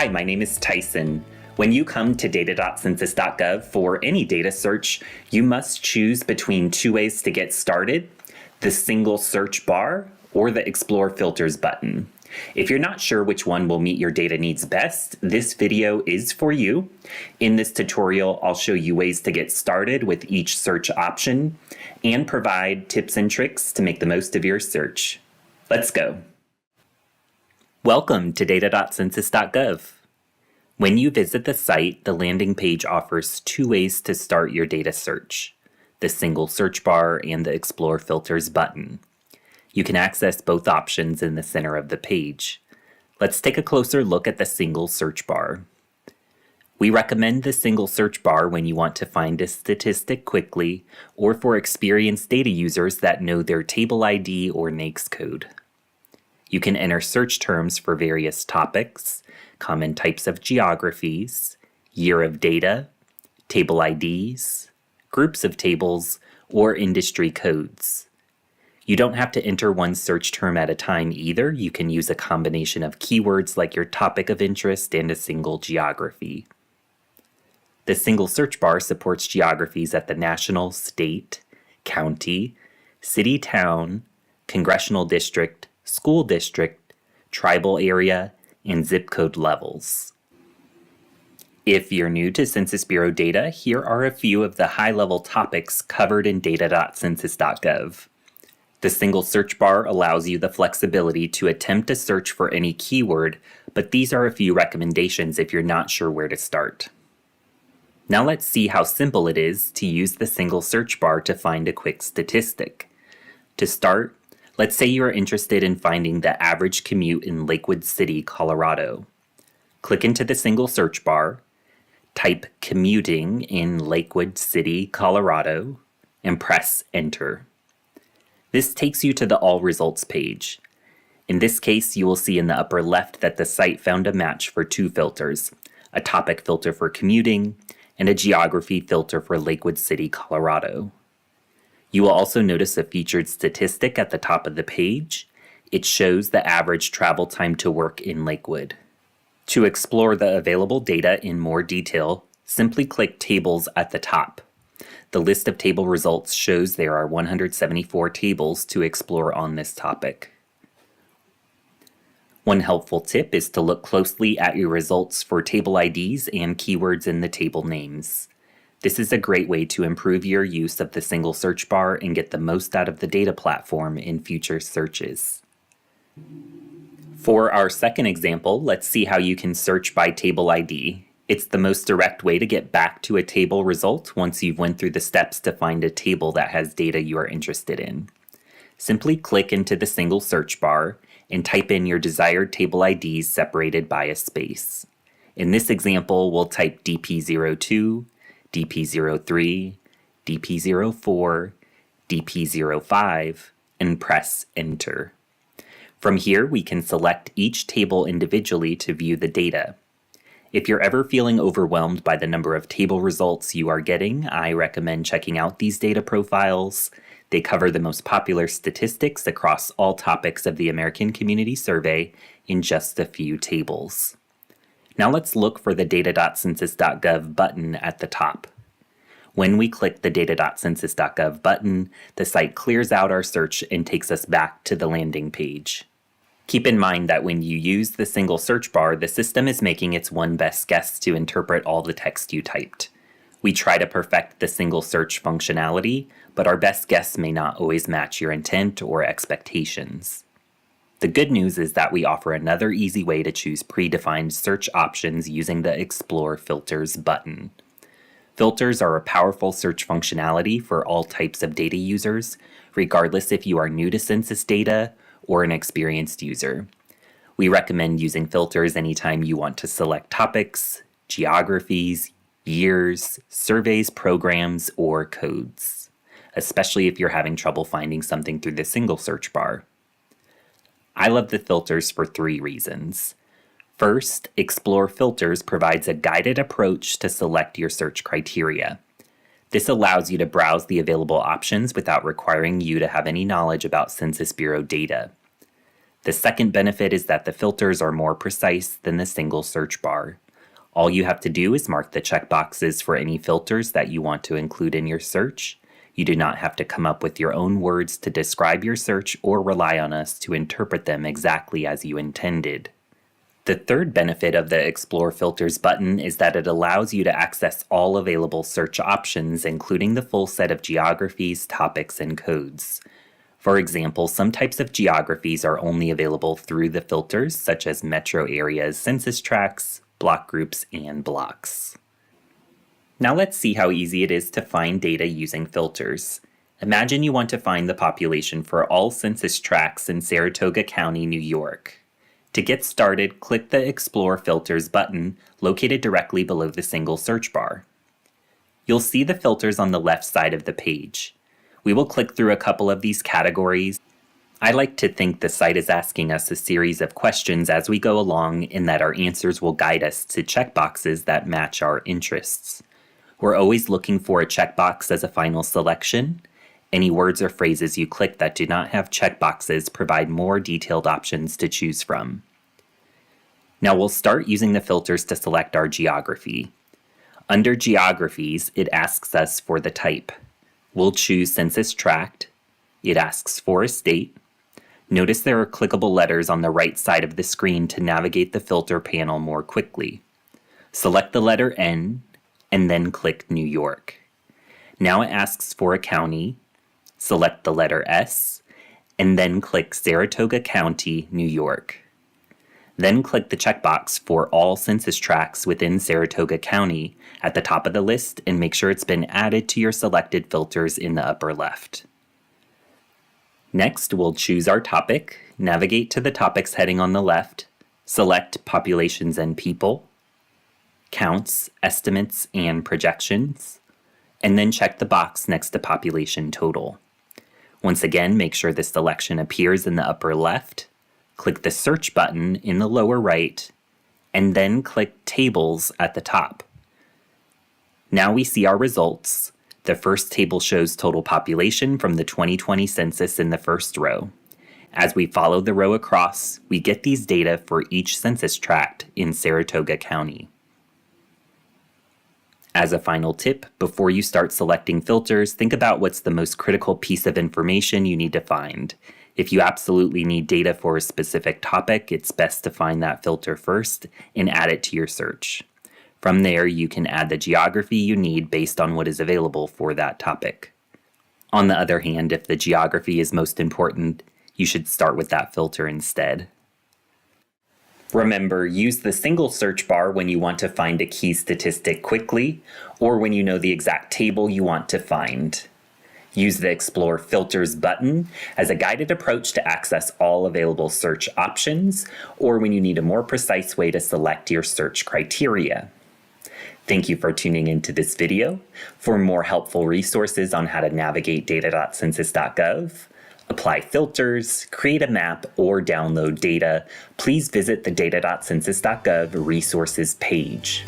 Hi, my name is Tyson. When you come to data.census.gov for any data search, you must choose between two ways to get started: the single search bar or the Explore Filters button. If you're not sure which one will meet your data needs best, this video is for you. In this tutorial, I'll show you ways to get started with each search option and provide tips and tricks to make the most of your search. Let's go. Welcome to data.census.gov. When you visit the site, the landing page offers two ways to start your data search: the single search bar and the Explore Filters button. You can access both options in the center of the page. Let's take a closer look at the single search bar. We recommend the single search bar when you want to find a statistic quickly or for experienced data users that know their table ID or NAICS code. You can enter search terms for various topics, common types of geographies, year of data, table IDs, groups of tables, or industry codes. You don't have to enter one search term at a time either. You can use a combination of keywords like your topic of interest and a single geography. The single search bar supports geographies at the national, state, county, city, town, congressional district, school district, tribal area, and zip code levels. If you're new to Census Bureau data, here are a few of the high-level topics covered in data.census.gov. The single search bar allows you the flexibility to attempt a search for any keyword, but these are a few recommendations if you're not sure where to start. Now let's see how simple it is to use the single search bar to find a quick statistic. To start, let's say you're interested in finding the average commute in Lakewood City, Colorado. Click into the single search bar, type commuting in Lakewood City, Colorado, and press enter. This takes you to the All Results page. In this case, you will see in the upper left that the site found a match for two filters: a topic filter for commuting and a geography filter for Lakewood City, Colorado. You will also notice a featured statistic at the top of the page. It shows the average travel time to work in Lakewood. To explore the available data in more detail, simply click Tables at the top. The list of table results shows there are 174 tables to explore on this topic. One helpful tip is to look closely at your results for table IDs and keywords in the table names. This is a great way to improve your use of the single search bar and get the most out of the data platform in future searches. For our second example, let's see how you can search by table ID. It's the most direct way to get back to a table result once you've went through the steps to find a table that has data you are interested in. Simply click into the single search bar and type in your desired table IDs separated by a space. In this example, we'll type DP02, DP03, DP04, DP05, and press enter. From here, we can select each table individually to view the data. If you're ever feeling overwhelmed by the number of table results you are getting, I recommend checking out these data profiles. They cover the most popular statistics across all topics of the American Community Survey in just a few tables. Now let's look for the data.census.gov button at the top. When we click the data.census.gov button, the site clears out our search and takes us back to the landing page. Keep in mind that when you use the single search bar, the system is making its one best guess to interpret all the text you typed. We try to perfect the single search functionality, but our best guess may not always match your intent or expectations. The good news is that we offer another easy way to choose predefined search options using the Explore Filters button. Filters are a powerful search functionality for all types of data users, regardless if you are new to census data or an experienced user. We recommend using filters anytime you want to select topics, geographies, years, surveys, programs, or codes, especially if you're having trouble finding something through the single search bar. I love the filters for three reasons. First, Explore Filters provides a guided approach to select your search criteria. This allows you to browse the available options without requiring you to have any knowledge about Census Bureau data. The second benefit is that the filters are more precise than the single search bar. All you have to do is mark the checkboxes for any filters that you want to include in your search. You do not have to come up with your own words to describe your search or rely on us to interpret them exactly as you intended. The third benefit of the Explore Filters button is that it allows you to access all available search options, including the full set of geographies, topics, and codes. For example, some types of geographies are only available through the filters, such as metro areas, census tracts, block groups, and blocks. Now let's see how easy it is to find data using filters. Imagine you want to find the population for all census tracts in Saratoga County, New York. To get started, click the Explore Filters button located directly below the single search bar. You'll see the filters on the left side of the page. We will click through a couple of these categories. I like to think the site is asking us a series of questions as we go along, and that our answers will guide us to checkboxes that match our interests. We're always looking for a checkbox as a final selection. Any words or phrases you click that do not have checkboxes provide more detailed options to choose from. Now we'll start using the filters to select our geography. Under Geographies, it asks us for the type. We'll choose Census Tract. It asks for a state. Notice there are clickable letters on the right side of the screen to navigate the filter panel more quickly. Select the letter N, and then click New York. Now it asks for a county. Select the letter S, and then click Saratoga County, New York. Then click the checkbox for all census tracts within Saratoga County at the top of the list and make sure it's been added to your selected filters in the upper left. Next, we'll choose our topic, navigate to the Topics heading on the left, select Populations and People, Counts, Estimates, and Projections, and then check the box next to Population Total. Once again, make sure this selection appears in the upper left, click the Search button in the lower right, and then click Tables at the top. Now we see our results. The first table shows total population from the 2020 census in the first row. As we follow the row across, we get these data for each census tract in Saratoga County. As a final tip, before you start selecting filters, think about what's the most critical piece of information you need to find. If you absolutely need data for a specific topic, it's best to find that filter first and add it to your search. From there, you can add the geography you need based on what is available for that topic. On the other hand, if the geography is most important, you should start with that filter instead. Remember, use the single search bar when you want to find a key statistic quickly, or when you know the exact table you want to find. Use the Explore Filters button as a guided approach to access all available search options, or when you need a more precise way to select your search criteria. Thank you for tuning into this video. For more helpful resources on how to navigate data.census.gov, apply filters, create a map, or download data, please visit the data.census.gov resources page.